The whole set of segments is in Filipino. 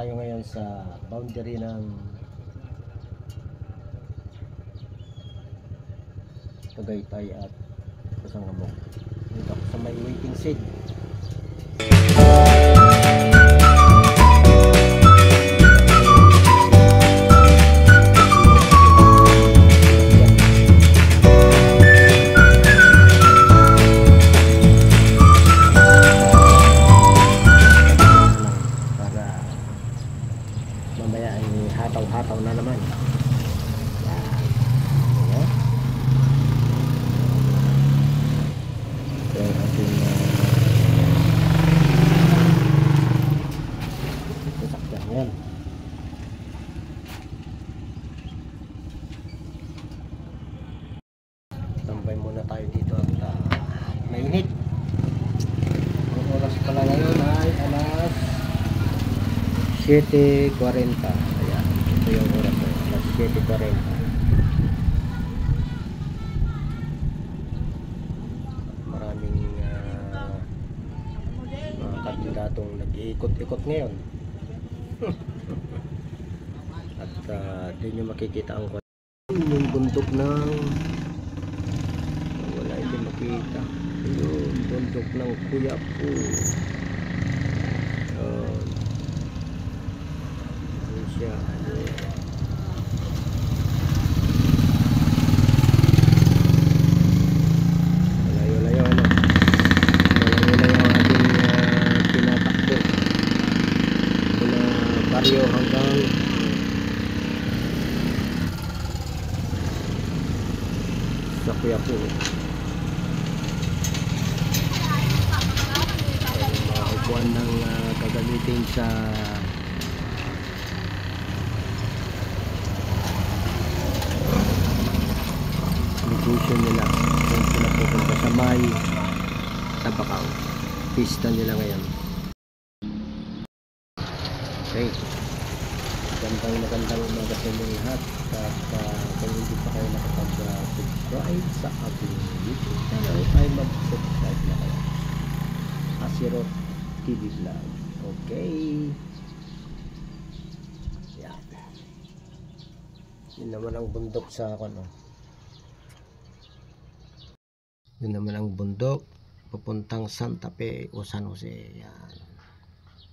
tayo ngayon sa boundary ng Tagaytay at Kasangamok. Dito ako sa may waiting shed. Mamaya ay hataw-hataw na naman. Yan. Ito ang ating sasakyan. Yan. Tambay muna tayo dito at mainit. Ang oras pala ngayon ay alas 7:40. Ayan, ito yung oras na alas 7:40. Maraming mga kandidatong nag-iikot-ikot ngayon. At doon nyo makikita ang yung bundok ng wala hindi makita yung bundok ng Quiapo. Siya malayo-layo ano, malayo-layo ang ating tinatakbo mula baryo hanggang sa Quiapo. Mga upuan ng gagamitin sa negosyo nila. Kung sila pupunta sa may Tabacao, pista nila ngayon. Okay, magandang umaga sa inyong lahat. At kung hindi pa kayo nakapag-subscribe sa ating YouTube channel ay mag-subscribe na kayo. Asiro TV Vlog. Okay, yan. Yun naman ang bundok sa ano. Yun naman ang bundok papuntang Santa Fe o San Jose. Yan,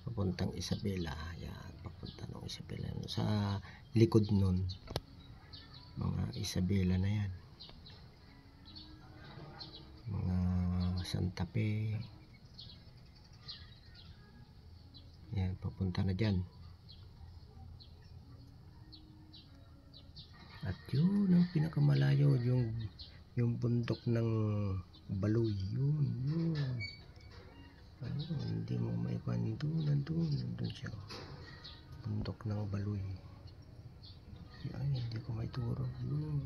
papuntang Isabela. Yan, papunta ng Isabela sa likod nun, mga Isabela na yan, mga Santa Fe. Yan, papunta na dyan. At yun ang pinakamalayo, yung bundok ng Baloy. Yun. Hindi mo may nandun siya, bundok ng Baloy. Ay, hindi ko may turo. Yun.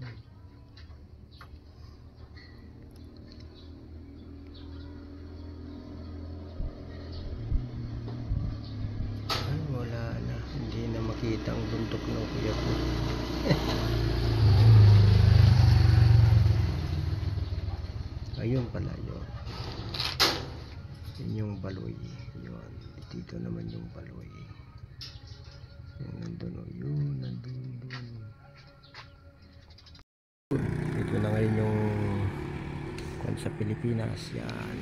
Ay, wala na, hindi na makita ang bundok ng Quiapo. Ayun pala yun. Yun yung Baloy. Yun. Dito naman yung Baloy. Yung nandun o. Yun. Nandun. Ito na ngayon yung kung sa Pilipinas. Yan.